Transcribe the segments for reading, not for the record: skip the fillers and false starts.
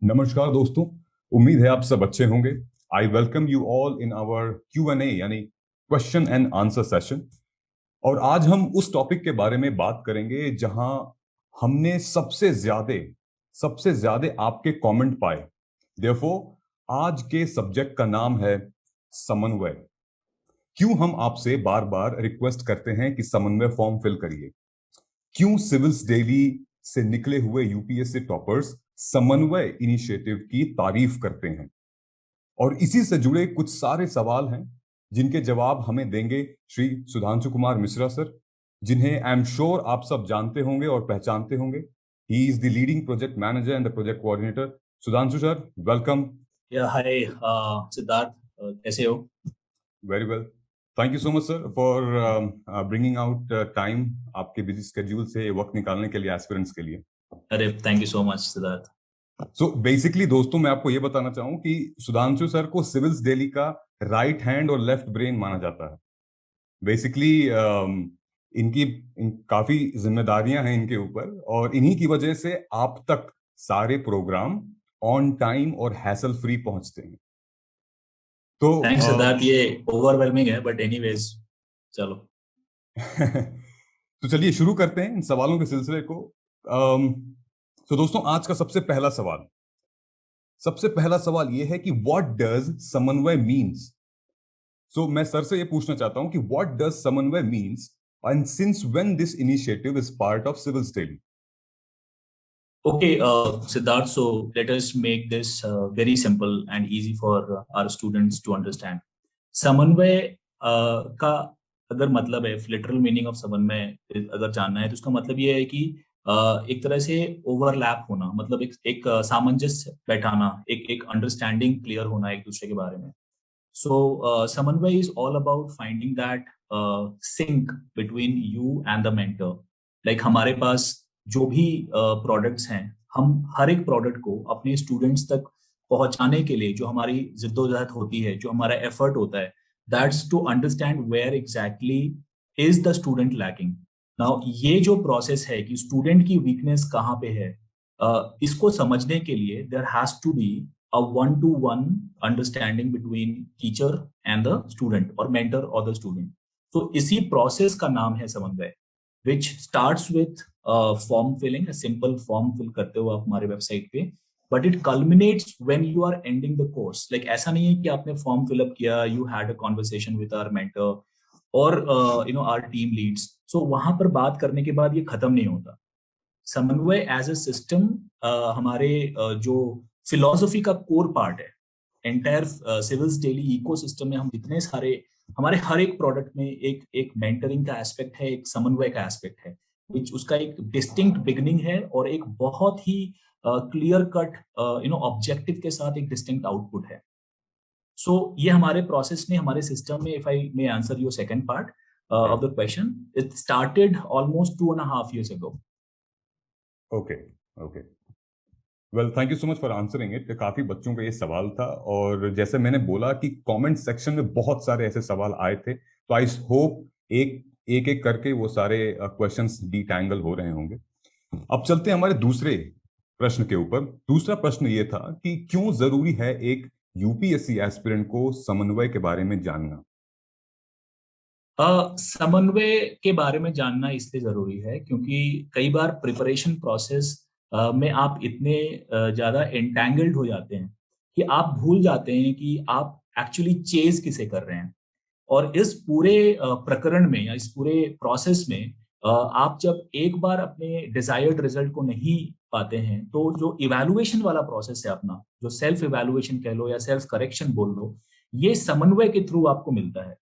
नमस्कार दोस्तों। उम्मीद है आप सब अच्छे होंगे। I welcome you all in our Q&A यानी क्वेश्चन एंड आंसर सेशन। और आज हम उस टॉपिक के बारे में बात करेंगे जहां हमने सबसे ज्यादा आपके कमेंट पाए। देयरफॉर आज के सब्जेक्ट का नाम है समन्वय। क्यों हम आपसे बार बार रिक्वेस्ट करते हैं कि समन्वय फॉर्म फिल करिए? क्यों सिविल्स डेली से निकले हुए यूपीएससी टॉपर्स समन्वय इनिशिएटिव की तारीफ करते हैं? और इसी से जुड़े कुछ सारे सवाल हैं जिनके जवाब हमें देंगे श्री सुधांशु कुमार मिश्रा सर, जिन्हें आई एम श्योर आप सब जानते होंगे और पहचानते होंगे। He is the leading project manager and the project coordinator. Sudhanshu sir, welcome. या हाय सिद्धार्थ, कैसे हो? Very well. Thank you so much sir for bringing out time आपके बिजी स्केड्यूल से वक्त निकालने के लिए एस्पिरेंट्स के लिए। अरे thank you so much Siddharth. So basically दोस्तों, मैं आपको ये बताना चाहूँ कि सुधांशु सर को सिविल्स दिल्ली का राइट हैंड और लेफ्ट ब्रेन माना जाता है। बेसिकली काफी जिम्मेदारियां हैं इनके ऊपर, और इन्हीं की वजह से आप तक सारे प्रोग्राम ऑन टाइम और हैसल फ्री पहुंचते हैं। तो थैंक्स सिद्धार्थ, ये ओवरवेलमिंग है बट एनीवेज चलो। तो चलिए शुरू करते हैं इन सवालों के सिलसिले को। तो दोस्तों, आज का सबसे पहला सवाल ये है कि what does Samanvay means. So मैं सर से ये पूछना चाहता हूं कि what does Samanvay means and since when this initiative is part of civil study. Okay, Siddharth, so let us make this very simple and easy for our students to understand. समन्वय का अगर मतलब है, लिटरल मीनिंग ऑफ समन्वय अगर जानना है तो उसका मतलब ये है कि एक तरह से ओवरलैप होना, मतलब एक सामंजस्य बैठाना, एक अंडरस्टैंडिंग क्लियर होना एक दूसरे के बारे में। So, Samanvay is all about finding that sync between you and the mentor. Like हमारे पास जो भी प्रोडक्ट्स हैं, हम हर एक प्रोडक्ट को अपने स्टूडेंट्स तक पहुंचाने के लिए जो हमारी जिद्दोजहद होती है, जो हमारा एफर्ट होता है, that's to understand where exactly is the student lacking. Now ये जो प्रोसेस है कि स्टूडेंट की वीकनेस कहाँ पे है, इसको समझने के लिए there has to be a one-to-one understanding between teacher and the student or mentor or the student. So इसी process का नाम है समन्वय, which starts with form filling, a simple form fill करते हो आप हमारे वेबसाइट पे, but it culminates when you are ending the course. Like ऐसा नहीं है कि आपने फॉर्म फिल अप किया, you had a conversation with our mentor or our team leads. So वहां पर बात करने के बाद ये खत्म नहीं होता। समन्वय एज अ सिस्टम हमारे जो फिलॉसफी का कोर पार्ट है। एंटायर सिविल्स डेली इकोसिस्टम में हम इतने सारे, हमारे हर एक प्रोडक्ट में एक एक मेंटरिंग का एस्पेक्ट है, एक समन्वय का एस्पेक्ट है, which उसका एक डिस्टिंक्ट बिगनिंग है और एक बहुत ही क्लियर कट ऑब्जेक्टिव के साथ एक डिस्टिंक्ट आउटपुट है। सो ये हमारे प्रोसेस में, हमारे सिस्टम में, if I may answer your second part of the question, it started almost 2.5 years ago. Okay, okay, well thank you so much for answering it. काफी बच्चों का ये सवाल था, और जैसे मैंने बोला कि कमेंट सेक्शन में बहुत सारे ऐसे सवाल आए थे, तो आई होप एक एक एक करके वो सारे क्वेश्चंस डिटैंगल हो रहे होंगे। अब चलते हैं हमारे दूसरे प्रश्न के ऊपर। दूसरा प्रश्न ये था कि क्यों जरूरी है एक यूपीएससी एस्पिरेंट को समन्वय के बारे में जानना। समन्वय के बारे में जानना इसलिए जरूरी है क्योंकि कई बार प्रिपरेशन प्रोसेस में आप इतने ज्यादा एंटैंगल्ड हो जाते हैं कि आप भूल जाते हैं कि आप एक्चुअली चेज किसे कर रहे हैं। और इस पूरे प्रकरण में या इस पूरे प्रोसेस में आप जब एक बार अपने डिजायर्ड रिजल्ट को नहीं पाते हैं, तो जो इवैल्यूएशन वाला प्रोसेस है अपना, जो सेल्फ इवैल्यूएशन कह लो या सेल्फ करेक्शन बोल लो, ये समन्वय के थ्रू आपको मिलता है।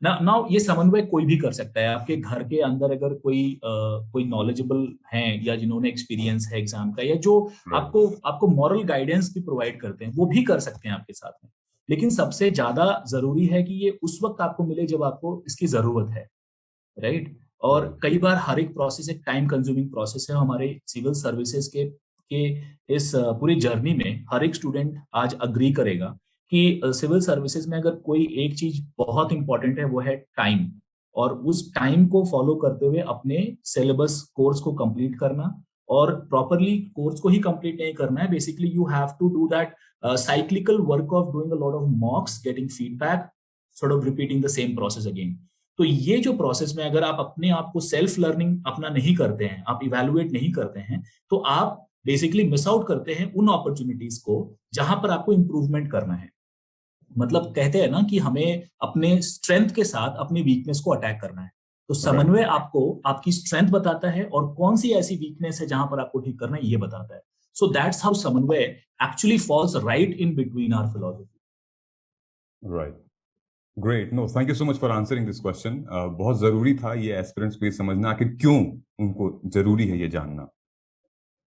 ना ये समन्वय कोई भी कर सकता है। आपके घर के अंदर अगर कोई नॉलेजेबल हैं या जिन्होंने एक्सपीरियंस है एग्जाम का, या जो आपको आपको मॉरल गाइडेंस भी प्रोवाइड करते हैं, वो भी कर सकते हैं आपके साथ में। लेकिन सबसे ज्यादा जरूरी है कि ये उस वक्त आपको मिले जब आपको इसकी जरूरत है, राइट। और कई बार हर एक प्रोसेस एक टाइम कंज्यूमिंग प्रोसेस है। हमारे सिविल सर्विसेज के इस पूरी जर्नी में हर एक स्टूडेंट आज अग्री करेगा कि सिविल सर्विसेज में अगर कोई एक चीज बहुत इंपॉर्टेंट है, वो है टाइम। और उस टाइम को फॉलो करते हुए अपने सिलेबस कोर्स को कंप्लीट करना और प्रॉपरली कोर्स को ही कंप्लीट नहीं करना है. Basically you have to do that cyclical work of doing a lot of mocks, getting feedback, sort of repeating the same process again. तो ये जो प्रोसेस में अगर आप अपने आप को सेल्फ लर्निंग अपना नहीं करते हैं, आप इवेलुएट नहीं करते हैं, तो आप बेसिकली मिस आउट करते हैं उन अपॉर्चुनिटीज को जहां पर आपको इंप्रूवमेंट करना है. मतलब कहते हैं ना कि हमें अपने स्ट्रेंथ के साथ अपनी वीकनेस को अटैक करना है. तो समन्वय आपको आपकी स्ट्रेंथ बताता है और कौन सी ऐसी वीकनेस है जहां पर आपको ठीक करना है ये बताता है. So that's how Samanvay actually falls right in between our philosophy. Right, great. No, thank you so much for answering this question. बहुत जरूरी था ये एस्पिरेंट्स को ये समझना आखिर क्यों उनको जरूरी है ये जानना.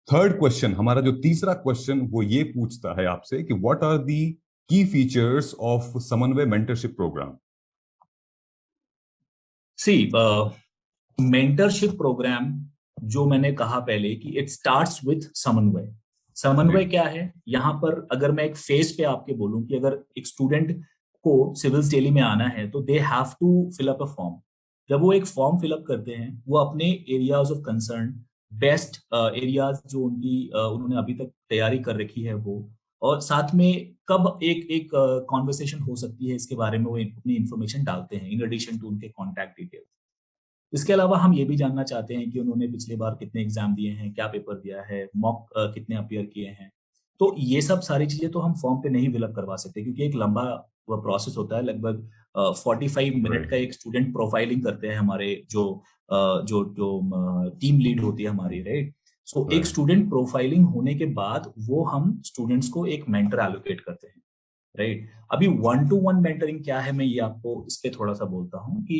थर्ड क्वेश्चन, हमारा जो तीसरा क्वेश्चन वो ये पूछता है आपसे कि व्हाट आर दी की फीचर्स ऑफ समन्वय मेंटरशिप प्रोग्राम. सी मेंटरशिप प्रोग्राम जो मैंने कहा पहले कि इट स्टार्ट्स विथ समन्वय. समन्वय क्या है यहाँ पर, अगर मैं एक फेज पे आपके बोलूं कि अगर एक स्टूडेंट को सिविल्स डेली में आना है तो they have to fill up a form. जब वो एक फॉर्म फिलअप करते हैं वो अपने areas of concern, best areas जो उन्होंने अभी तक तैयारी कर रखी है वो, और साथ में कब एक एक कॉन्वर्सेशन हो सकती है इसके बारे में वो अपनी इंफॉर्मेशन डालते हैं इन एडिशन टू उनके कॉन्टैक्ट डिटेल्स. इसके अलावा हम ये भी जानना चाहते हैं कि उन्होंने पिछले बार कितने एग्जाम दिए हैं, क्या पेपर दिया है, मॉक कितने अपियर किए हैं. तो ये सब सारी चीजें तो हम फॉर्म पे नहीं फिलअप करवा सकते क्योंकि एक लंबा प्रोसेस होता है. लगभग 45 मिनट का एक स्टूडेंट प्रोफाइलिंग करते हैं हमारे जो जो जो टीम लीड होती है हमारी, राइट. सो एक स्टूडेंट प्रोफाइलिंग होने के बाद वो हम स्टूडेंट्स को एक मेंटर एलोकेट करते हैं, राइट. अभी 1-to-1 मेंटरिंग क्या है, मैं ये आपको इस पे थोड़ा सा बोलता हूँ कि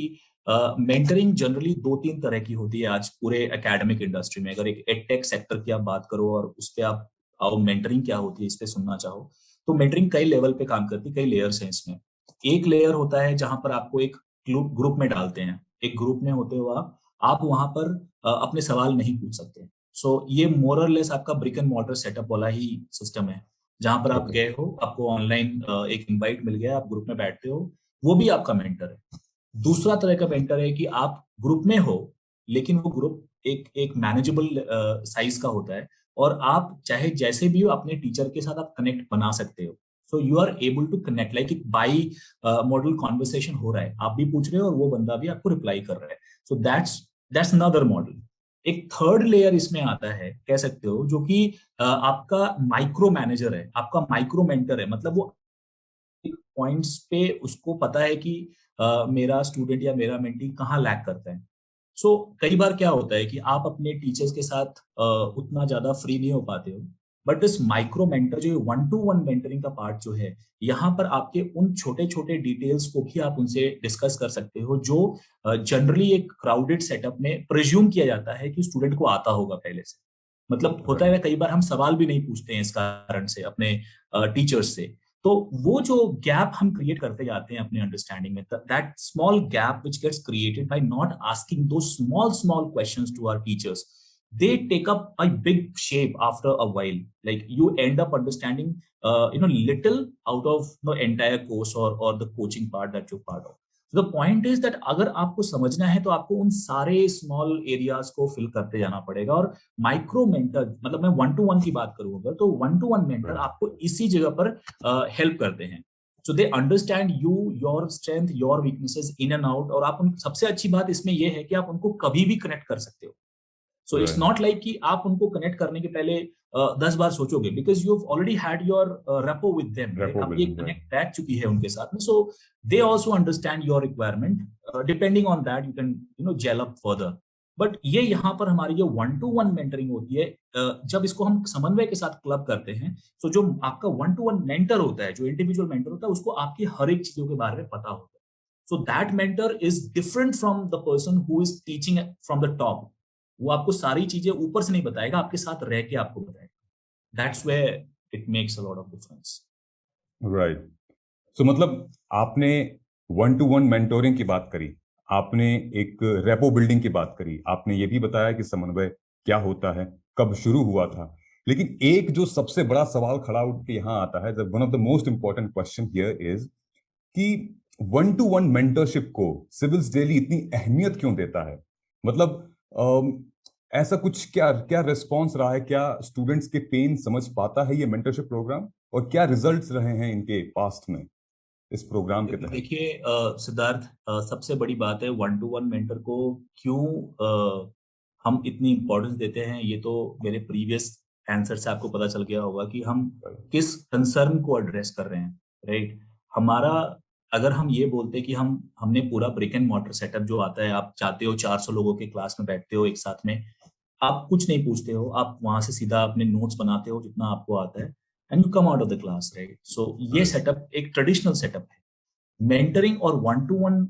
मेंटरिंग जनरली 2-3 तरह की होती है आज पूरे एकेडमिक इंडस्ट्री में. अगर एक एडटेक सेक्टर की आप बात करो और उस पे आप आओ मेंटरिंग क्या होती है इस पे सुनना चाहो, तो मेंटरिंग कई लेवल पे काम करती है, कई लेयर्स हैं इसमें. एक लेयर होता है जहां पर आपको एक ग्रुप में डालते हैं. एक ग्रुप में होते हुए आप वहां पर अपने सवाल नहीं पूछ सकते. सो ये मोरलेस आपका ब्रिक एंड मॉर्टर सेटअप वाला ही सिस्टम है जहां पर आप गए हो, आपको ऑनलाइन एक इनवाइट मिल गया, आप ग्रुप में बैठते हो, वो भी आपका मेंटर है. दूसरा तरह का मेंटर है कि आप ग्रुप में हो लेकिन वो ग्रुप एक एक मैनेजेबल साइज का होता है और आप चाहे जैसे भी हो अपने टीचर के साथ आप कनेक्ट बना सकते हो. So you are able to connect like एक बाई मॉडल कॉन्वर्सेशन हो रहा है, आप भी पूछ रहे हो और वो बंदा भी आपको रिप्लाई कर रहा है. So that's another model. एक थर्ड लेयर इसमें आता है कह सकते हो जो कि आपका माइक्रो मैनेजर है, आपका माइक्रो मेंटर है. मतलब वो पॉइंट्स पे उसको पता है कि मेरा स्टूडेंट या मेरा मेंटी कहाँ लैग करता है. सो कई बार क्या होता है कि आप अपने टीचर्स के साथ उतना ज्यादा फ्री नहीं हो पाते हो, बट दिस माइक्रो मेंटर जो 1-to-1 मेंटरिंग का पार्ट जो है, यहाँ पर आपके उन छोटे छोटे डिटेल्स को भी आप उनसे डिस्कस कर सकते हो जो जनरली एक क्राउडेड सेटअप में प्रिज्यूम किया जाता है कि स्टूडेंट को आता होगा पहले से. मतलब होता है कई बार हम सवाल भी नहीं पूछते हैं इस कारण से अपने टीचर्स से. तो वो जो गैप हम क्रिएट करते जाते हैं अपने अंडरस्टैंडिंग में, that small gap which gets created by not asking two small small questions to our teachers, they take up a big shape after a while. Like you end up understanding little out of the entire course or the coaching part that you're part of. So the point is that अगर आपको समझना है तो आपको उन सारे small areas को fill करते जाना पड़ेगा. और माइक्रो मेंटर, मतलब मैं 1-to-1 की बात करूंगा तो 1-to-1 मेंटर आपको इसी जगह पर हेल्प करते हैं. So they understand you, your strength, your weaknesses in and out. और आप सबसे अच्छी बात इसमें यह है कि आप उनको कभी भी कनेक्ट कर सकते हो. सो इट्स नॉट लाइक कि आप उनको कनेक्ट करने के पहले 10 बार सोचोगे, because you already had your rapport with them. अब ये कनेक्ट बैठ चुकी है उनके साथ में. So they also understand your requirement. Depending on that you can gel up further. But ये यहाँ पर हमारी जो 1-to-1 मेंटरिंग होती है, जब इसको हम समन्वय के साथ क्लब करते हैं, तो जो आपका 1-to-1 मेंटर होता है, जो इंडिविजुअल मेंटर होता है, उसको आपकी हर एक चीजों के बारे में पता होता है. So that mentor is different from the person who is teaching from the top. वो आपको सारी चीजें ऊपर से नहीं बताएगा, आपके साथ रह के आपको बताएगा. That's where it makes a lot of difference. Right. So मतलब आपने 1-to-1 मेंटोरिंग की बात करी, आपने एक रेपो बिल्डिंग की बात करी, आपने ये भी बताया कि समन्वय क्या होता है, कब शुरू हुआ था. लेकिन एक जो सबसे बड़ा सवाल खड़ा उठ के यहाँ आता है, one of the most important question here is कि 1-to-1 मेंटरशिप को सिविल्स डेली इतनी अहमियत क्यों देता है. मतलब ऐसा कुछ क्या क्या रिस्पॉन्स रहा है, क्या स्टूडेंट्स के पेन समझ पाता है ये मेंटरशिप प्रोग्राम, और क्या रिजल्ट्स रहे हैं इनके पास्ट में इस प्रोग्राम के तहत? देखिए सिद्धार्थ, सबसे बड़ी बात है वन टू वन मेंटर को क्यों हम इतनी इम्पोर्टेंस देते हैं, ये तो मेरे प्रीवियस आंसर से आपको पता चल गया होगा कि हम किस कंसर्न को एड्रेस कर रहे हैं, राइट। हमारा, अगर हम ये बोलते हैं कि हमने पूरा ब्रिक एंड मॉर्टर सेटअप जो आता है, आप चाहते हो 400 लोगों के क्लास में बैठते हो एक साथ में, आप कुछ नहीं पूछते हो, आप वहां से सीधा अपने नोट्स बनाते हो जितना आपको आता है, and you come out of the class, right. So ये सेटअप एक ट्रेडिशनल सेटअप है। मेंटरिंग और वन टू वन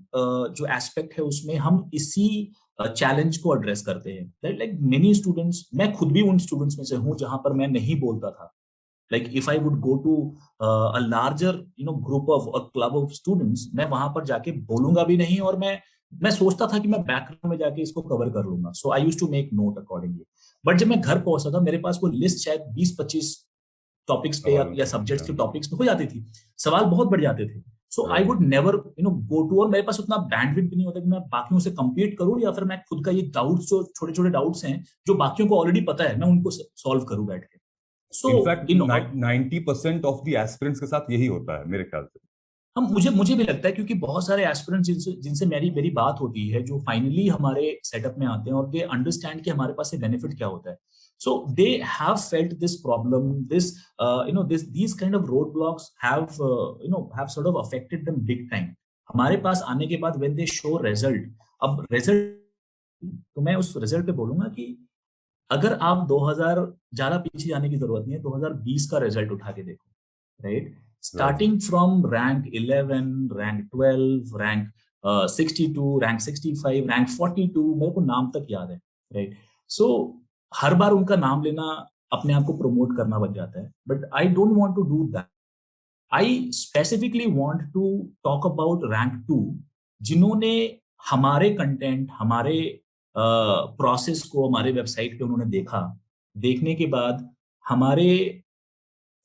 जो एस्पेक्ट है उसमें हम इसी चैलेंज को एड्रेस करते हैं। लाइक मेनी स्टूडेंट्स, मैं खुद भी उन स्टूडेंट्स में से हूं जहां पर मैं नहीं बोलता था। Like if I would go to a larger group of a club of students, मैं वहां पर जाके बोलूंगा भी नहीं, और मैं सोचता था कि मैं बैकग्राउंड में जाके इसको कवर कर लूंगा। So I used to make note accordingly. But जब मैं घर पहुंचा था, मेरे पास वो लिस्ट शायद 20-25 टॉपिक्स पे सवालों या की, सब्जेक्ट्स या के टॉपिक्स पे हो जाती थी। सवाल बहुत बढ़ जाते थे। So I would never go to, और मेरे पास उतना बैंडविड्थ भी नहीं होता कि मैं बाकियों से compete करूं, या फिर मैं खुद का ये डाउट्स, जो छोटे छोटे डाउट्स हैं जो बाकियों को ऑलरेडी पता है, मैं उनको सॉल्व करूं बैठ के। So in fact in 90% of the aspirants के साथ यही होता है मेरे ख्याल से। हम, मुझे भी लगता है, क्योंकि बहुत सारे एस्पिरेंट्स जिनसे जिनसे मेरी मेरी बात होती है, जो फाइनली हमारे सेटअप में आते हैं और दे अंडरस्टैंड कि हमारे पास से बेनिफिट क्या होता है। So they have felt this problem, this this these kind of road blocks have have sort of affected them big time. हमारे पास आने के बाद व्हेन दे शो रिजल्ट, अब रिजल्ट, तो मैं उस रिजल्ट पे बोलूंगा कि अगर आप 2000, ज्यादा पीछे जाने की जरूरत नहीं है, 2020 का रिजल्ट उठा के देखो, right? Right. Starting from rank 11, rank 12, rank 62, rank 65, rank 42, मेरे को नाम तक याद है, right? So हर बार उनका नाम लेना अपने आप को प्रमोट करना बन जाता है, but I don't want to do that. I specifically want to talk about rank 2, जिन्होंने हमारे कंटेंट, हमारे प्रोसेस को हमारे वेबसाइट पे उन्होंने देखा, देखने के बाद हमारे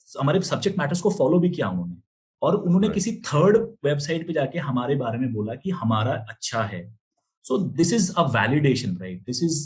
हमारे सब्जेक्ट मैटर्स को फॉलो भी किया उन्होंने, और उन्होंने राइट। किसी थर्ड वेबसाइट पे जाके हमारे बारे में बोला कि हमारा अच्छा है। So this is a validation, right? This is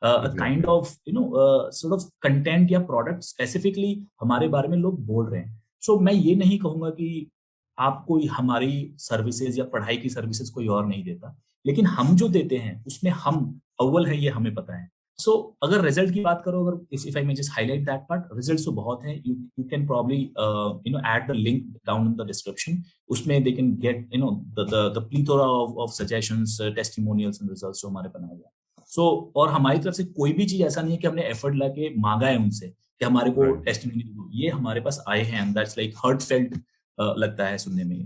a kind exactly. Of sort of content या प्रोडक्ट स्पेसिफिकली हमारे बारे में लोग बोल रहे हैं। सो मैं ये नहीं कहूंगा कि आपको हमारी सर्विसेज या पढ़ाई की सर्विसेज कोई और नहीं देता, लेकिन हम जो देते हैं उसमें हम अव्वल है, ये हमें पता है। सो अगर रिजल्ट की बात करो, अगर if I may just highlight that part, results तो बहुत हैं। You can probably add the link down in the description. उसमें they can get the plethora of suggestions, testimonials and results जो हमारे बनाए गए। सो और हमारी तरफ से कोई भी चीज ऐसा नहीं है कि हमने एफर्ट लगा मांगा है उनसे कि हमारे को राइट। टेस्टिमोनियल दो। ये हमारे पास आए हैं, and that's like heartfelt लगता है सुनने में।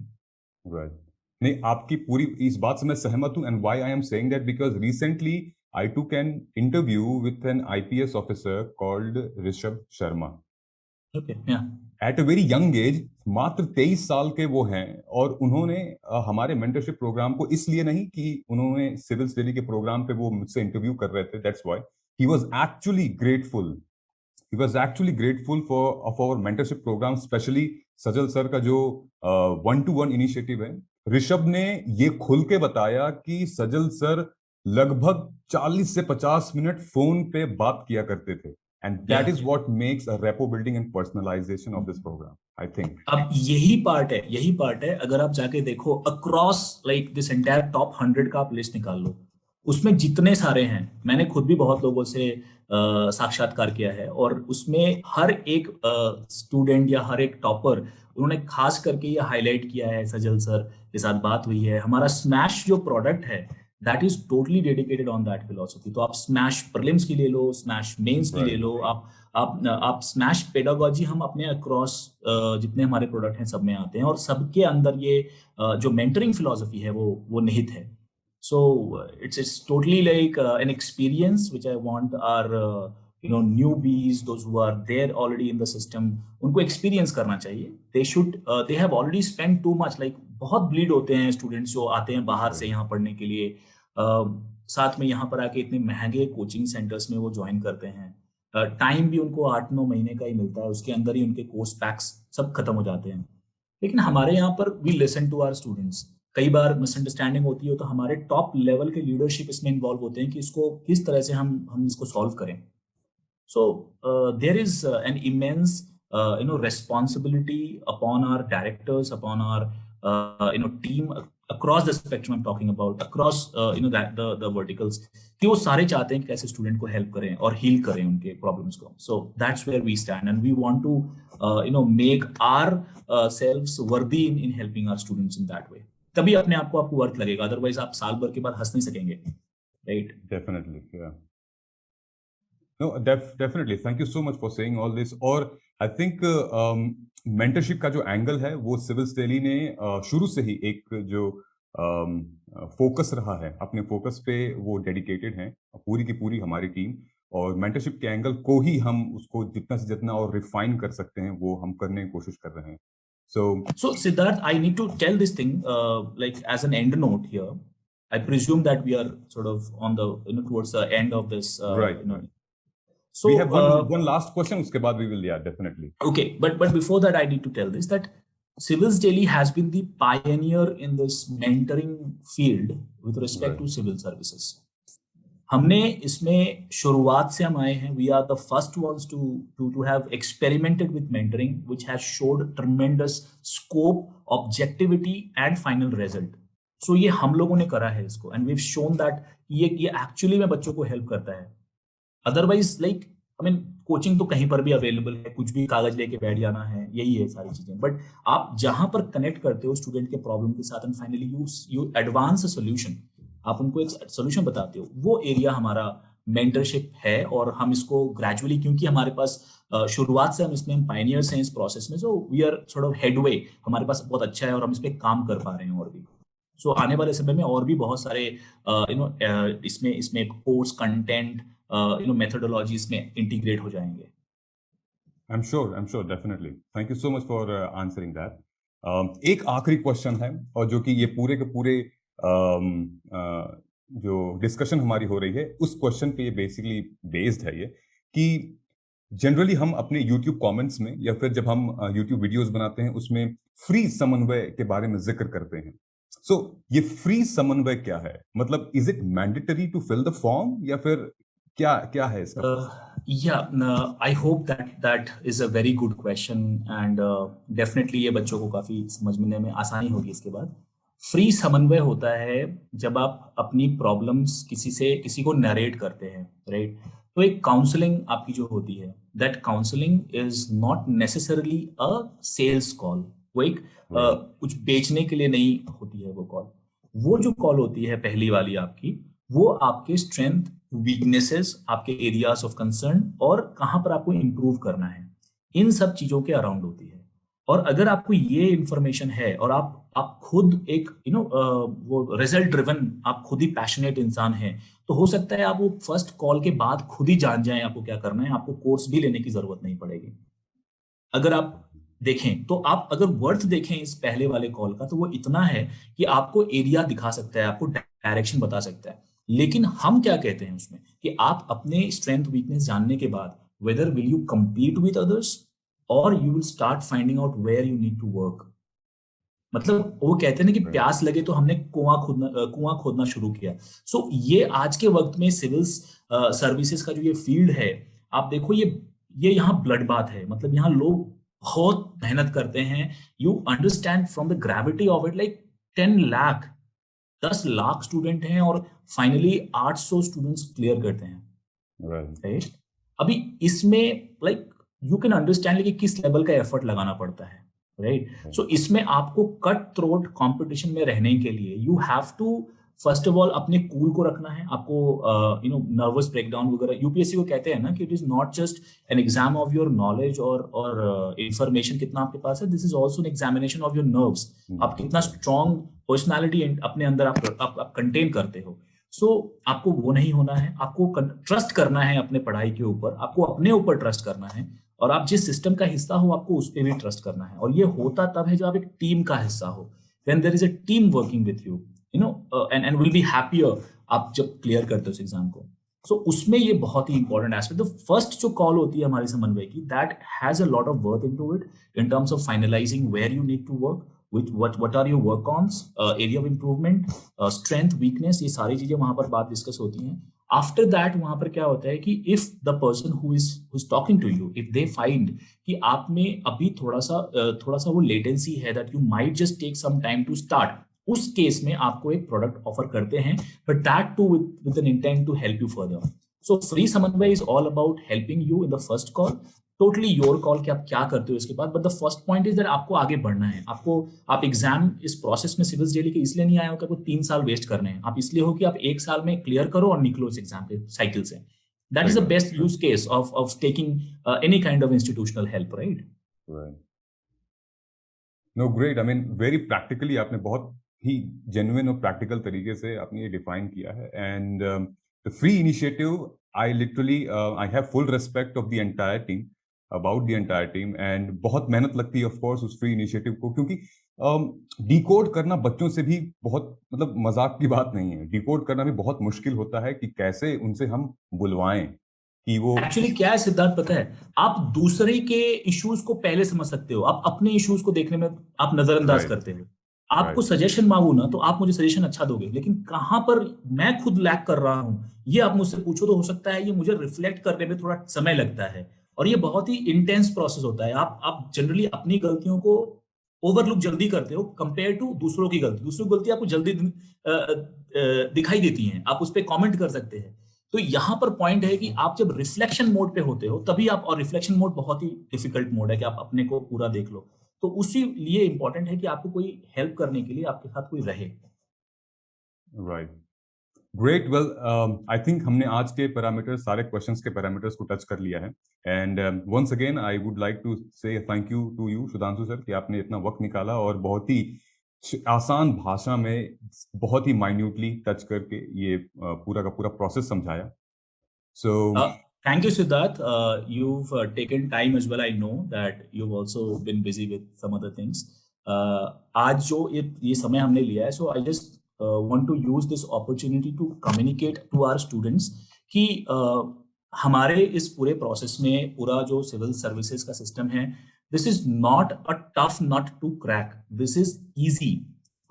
राइट। नहीं, आपकी पूरी इस बात से मैं सहमत हूं, and why I am saying that because recently I took an interview with an IPS officer called Rishabh Sharma. Okay, yeah at a very young age, मात्र 23 साल के वो हैं, और उन्होंने हमारे मेंटरशिप प्रोग्राम को, इसलिए नहीं कि उन्होंने सिविल स्टडी के प्रोग्राम पे वो मुझसे इंटरव्यू कर रहे थे, that's why he was actually grateful, he was actually grateful for of our mentorship program, specially Sajal sir का जो वन टू वन इनिशिएटिव है। ऋषभ ने ये खुल के बताया कि सजल सर लगभग 40 से 50 मिनट फोन पे बात किया करते थे, and yeah that is what makes a rapport building and personalisation of this program, I think. अब यही पार्ट है। अगर आप जाके देखो across like this entire top 100 का आप लिस्ट निकाल लो, उसमें जितने सारे हैं, मैंने खुद भी बहुत लोगों से साक्षात्कार किया है, और उसमें हर एक स्टूडेंट या हर एक टॉपर, उन्होंने खास करके ये हाईलाइट किया है। सजल सर के साथ बात हुई है, हमारा स्मैश जो प्रोडक्ट है that is totally dedicated on that philosophy. तो आप स्मैश प्रीलिम्स की ले लो, स्मैश मेंस की ले राइट। लो, आप स्मैश पेडागोजी, हम अपने अक्रॉस जितने हमारे प्रोडक्ट हैं सब में आते हैं, और सबके अंदर ये जो मेंटरिंग फिलोसफी है वो निहित है। So it's totally like an experience which I want our newbies, those who are there already in the system, उनको एक्सपीरियंस करना चाहिए। They should, they have already spend too much, like बहुत bleed होते हैं स्टूडेंट्स जो आते हैं बाहर से यहाँ पढ़ने के लिए, साथ में यहाँ पर आके इतने महंगे कोचिंग सेंटर्स में वो ज्वाइन करते हैं। टाइम भी उनको 8-9 महीने का ही मिलता है, उसके अंदर ही उनके कोर्स पैक्स सब खत्म हो जाते हैं। लेकिन हमारे यहाँ पर we listen to our students, कई बार मिसअंडरस्टैंडिंग होती है तो हमारे टॉप लेवल के लीडरशिप इसमें इन्वॉल्व होते हैं कि इसको किस तरह से हम इसको सॉल्व करें. So there is an immense, responsibility upon our directors, upon our, team across the spectrum I'm talking about, across, that the verticals. कि वो सारे चाहते हैं कि कैसे स्टूडेंट को हेल्प करें और हील करें उनके प्रॉब्लम्स को. So that's where we stand, and we want to, make our selves worthy in helping our students in that way. तभी अपने आप को आपको वर्थ लगेगा, अदरवाइज आप साल भर के बाद हंस नहीं सकेंगे, right? Definitely, yeah. No, definitely. Thank you so much for saying all this. और I think mentorship का जो एंगल है वो सिविल्स दिल्ली ने शुरू से ही एक जो फोकस रहा है, अपने फोकस पे वो डेडिकेटेड हैं पूरी की पूरी हमारी टीम. और मेंटरशिप के एंगल को ही हम उसको जितना से जितना और रिफाइन कर सकते हैं वो हम करने की कोशिश कर रहे हैं. So Siddharth, I need to tell this thing, like as an end note here. I presume that we are sort of on the, towards the end of this, right. So we have one last question. Uske baad we will, yeah, definitely. Okay, but before that, I need to tell this that Civils Delhi has been the pioneer in this mentoring field with respect to civil services. हमने इसमें शुरुआत से हम आए हैं. We are the first ones to have experimented with mentoring, which has showed tremendous scope, objectivity, and final result. So ये हम लोगों ने करा है इसको, and we've shown that ये actually में बच्चों को help करता है. अदरवाइज कोचिंग तो कहीं पर भी अवेलेबल है, कुछ भी कागज लेके बैठ जाना है, यही है सारी चीजें. बट आप जहां पर कनेक्ट करते हो स्टूडेंट के प्रॉब्लम के साथ and finally you advance a solution, आप उनको एक सोल्यूशन बताते हो, वो एरिया हमारा मेंटरशिप है. और हम इसको ग्रेजुअली, क्योंकि हमारे पास शुरुआत से हम इसमें पायनियर्स हैं इस प्रोसेस में, so we are sort of headway, हमारे पास बहुत अच्छा है और हम इस पर काम कर पा रहे हैं. और भी आने वाले समय में और भी बहुत सारे इसमें कोर्स कंटेंट, methodologies में integrate हो जाएंगे. I'm sure, definitely. Thank you so much for answering that. एक आखिरी क्वेश्चन है, और जो कि ये पूरे के पूरे जो डिस्कशन हमारी हो रही है उस क्वेश्चन पे ये बेसिकली बेस्ड है, ये कि जनरली हम अपने YouTube कमेंट्स में या फिर जब हम YouTube वीडियोस बनाते हैं उसमें फ्री समन्वय के बारे में जिक्र करते हैं. सो ये फ्री समन्वय क्या है? मतलब is it mandatory to fill the form या फिर क्या है इसका? I hope that is a very good question, and definitely ये बच्चों को काफी समझने में आसानी होगी इसके बाद. फ्री समन्वय होता है जब आप अपनी प्रॉब्लम्स किसी को नरेट करते हैं, राइट? तो एक काउंसलिंग आपकी जो होती है, that counselling is not necessarily a sales call. वो एक कुछ बेचने के लिए नहीं होती है वो कॉल. वो जो कॉल होती है पहली वाली आपकी, वो आपके स्ट्रेंथ, वीकनेसेस, आपके एरियाज ऑफ कंसर्न और कहां पर आपको इंप्रूव करना है, इन सब चीजों के अराउंड होती है. और अगर आपको ये इंफॉर्मेशन है और आप खुद एक वो रिजल्ट ड्रिवन, आप खुद ही पैशनेट इंसान हैं, तो हो सकता है आप वो फर्स्ट कॉल के बाद खुद ही जान जाएं आपको क्या करना है, आपको कोर्स भी लेने की जरूरत नहीं पड़ेगी. अगर आप देखें तो आप अगर वर्थ देखें इस पहले वाले कॉल का, तो वो इतना है कि आपको एरिया दिखा सकता है, आपको डायरेक्शन बता सकता है. लेकिन हम क्या कहते हैं उसमें कि आप अपने स्ट्रेंथ वीकनेस जानने के बाद whether will you compete with others और you will start finding out where you need to work. मतलब वो कहते हैं ना कि प्यास लगे तो हमने कुआं खोदना शुरू किया. सो ये आज के वक्त में सिविल्स सर्विसेज का जो ये फील्ड है, आप देखो ये यहाँ ब्लड बाथ है. मतलब यहाँ लोग बहुत मेहनत करते हैं. You understand from the gravity of it, like 10 lakh student हैं और फाइनली 800 स्टूडेंट्स क्लियर करते हैं, राइट? अभी इसमें लाइक यू कैन अंडरस्टैंड कि किस लेवल का एफर्ट लगाना पड़ता है, राइट? सो इसमें आपको कट थ्रोट कंपटीशन में रहने के लिए you have to first of all अपने कूल को रखना है. आपको नर्वस ब्रेकडाउन वगैरह, यूपीएससी को कहते हैं ना कि it is not just an exam of your knowledge और इंफॉर्मेशन कितना आपके पास है, this is also an examination of your nerves. आप कितना स्ट्रॉन्ग पर्सनालिटी अपने अंदर आप कंटेन करते हो. सो आपको वो नहीं होना है. आपको ट्रस्ट करना है अपने पढ़ाई के ऊपर, आपको अपने ऊपर ट्रस्ट करना है, और आप जिस सिस्टम का हिस्सा हो आपको उस पर भी ट्रस्ट करना है. और ये होता तब है जब आप एक टीम का हिस्सा हो, when there is a team working with you, and will be happier आप जब क्लियर करते हो उस एग्जाम को. सो उसमें ये बहुत ही इंपॉर्टेंट एस्पेक्ट. द फर्स्ट जो कॉल होती है हमारी समन्वय की, that has a lot of worth into it in terms of finalising where you need to work. what are your work ons, area of improvement, strength, weakness, ये सारी चीजें वहां पर बात डिस्कस होती हैं. आफ्टर दैट वहां पर क्या होता है कि if the person who is talking to you, if they find कि आप में अभी थोड़ा सा वो लेटेंसी है, that you might just take some time to start, उस केस में आपको एक प्रोडक्ट ऑफर करते हैं, but that too with an intent to help you further. So free Samanvay is all about helping you in the first call, totally your call कि आप क्या करते हो इसके बाद. But the first point is that आपको आगे बढ़ना है. आप एग्जाम इस प्रोसेस में सिविल्स डेली के इसलिए नहीं आए हो कि आपको 3 साल वेस्ट करने हैं. आप इसलिए हो कि आप 1 साल में क्लियर करो और निकलो इस एग्जाम के साइकिल से. That is the best use case of taking any kind of institutional help, right? No, great. I mean very practically आपने बहुत ही जेन्युइन और प्रैक्टिकल तरीके से आपने ये डिफाइन किया है. And the free initiative, I literally I have full respect of the entire team, about the entire team. And बहुत मेहनत लगती है ऑफ कोर्स उस फ्री इनिशिएटिव को, क्योंकि डिकोड करना बच्चों से भी बहुत मतलब मजाक की बात नहीं है. डिकोड करना भी बहुत मुश्किल होता है कि कैसे उनसे हम बुलवाएं कि वो एक्चुअली क्या है सिद्धार्थ, पता है, आप दूसरे के इश्यूज को पहले समझ सकते हो, आप अपने इश्यूज को देखने में आप नजरअंदाज करते हो. आपको सजेशन मांगू ना तो आप मुझे सजेशन अच्छा दोगे, लेकिन कहां पर मैं खुद लैक कर रहा हूं ये आप मुझसे पूछो तो हो सकता है ये मुझे रिफ्लेक्ट करने में थोड़ा समय लगता है, और ये बहुत ही इंटेंस प्रोसेस होता है. आप जनरली अपनी गलतियों को ओवरलुक जल्दी करते हो कंपेयर टू दूसरों की गलती. दूसरों की गलती आपको जल्दी दिखाई देती हैं, आप उस पर कॉमेंट कर सकते हैं. तो यहां पर पॉइंट है कि आप जब रिफ्लेक्शन मोड पे होते हो तभी आप, और रिफ्लेक्शन मोड बहुत ही डिफिकल्ट मोड है कि आप अपने को पूरा देख लो, तो उसी लिए इंपॉर्टेंट है कि आपको कोई हेल्प करने के लिए आपके साथ कोई रहे. Right, great. Well, I think हमने आज के पैरामीटर्स, सारे क्वेश्चंस के पैरामीटर्स को टच कर लिया है. And once again I would like to say thank you to you Sudhanshu sir कि आपने इतना वक्त निकाला और बहुत ही आसान भाषा में बहुत ही माइन्यूटली टच करके ये पूरा का पूरा प्रोसेस समझाया. सो thank you, Siddharth. You've taken time as well. I know that you've also been busy with some other things. आज जो ये समय हमने लिया है, so I just want to use this opportunity to communicate to our students कि हमारे इस पूरे प्रोसेस में पूरा जो सिविल सर्विसेज का सिस्टम है, this is not a tough nut to crack. This is easy,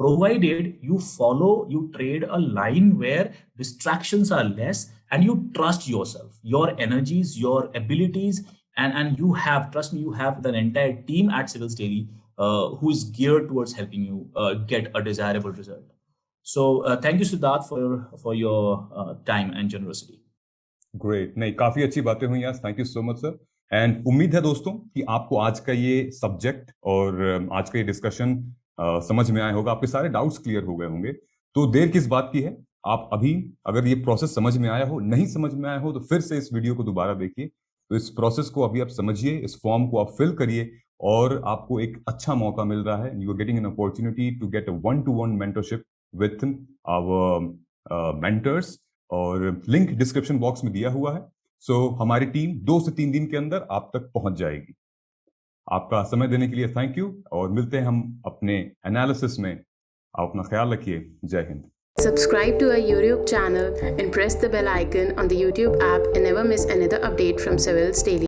provided you follow, you trade a line where distractions are less and you trust yourself, your energies, your abilities, and you have, trust me, you have an entire team at Civils Daily who is geared towards helping you get a desirable result. So thank you, Siddharth, for your time and generosity. Great. नहीं, काफी अच्छी बातें हुई आज. Thank you so much sir. And उम्मीद है दोस्तों कि आपको आज का ये सब्जेक्ट और आज का ये डिस्कशन समझ में आया होगा, आपके सारे डाउट्स क्लियर हो गए होंगे. तो देर किस बात की है, आप अभी अगर ये प्रोसेस समझ में आया हो, नहीं समझ में आया हो तो फिर से इस वीडियो को दोबारा देखिए. तो इस प्रोसेस को अभी आप समझिए, इस फॉर्म को आप फिल करिए और आपको एक अच्छा मौका मिल रहा है. You are getting an opportunity to get a 1-to-1 mentorship with our mentors, और लिंक डिस्क्रिप्शन बॉक्स में दिया हुआ है. सो हमारी टीम 2 से 3 दिन के अंदर आप तक पहुंच जाएगी. आपका समय देने के लिए थैंक यू, और मिलते हैं हम अपने एनालिसिस में. आप अपना ख्याल रखिए. जय Hind. Subscribe to our YouTube channel and press the bell icon on the YouTube app and never miss another update from Civils Daily.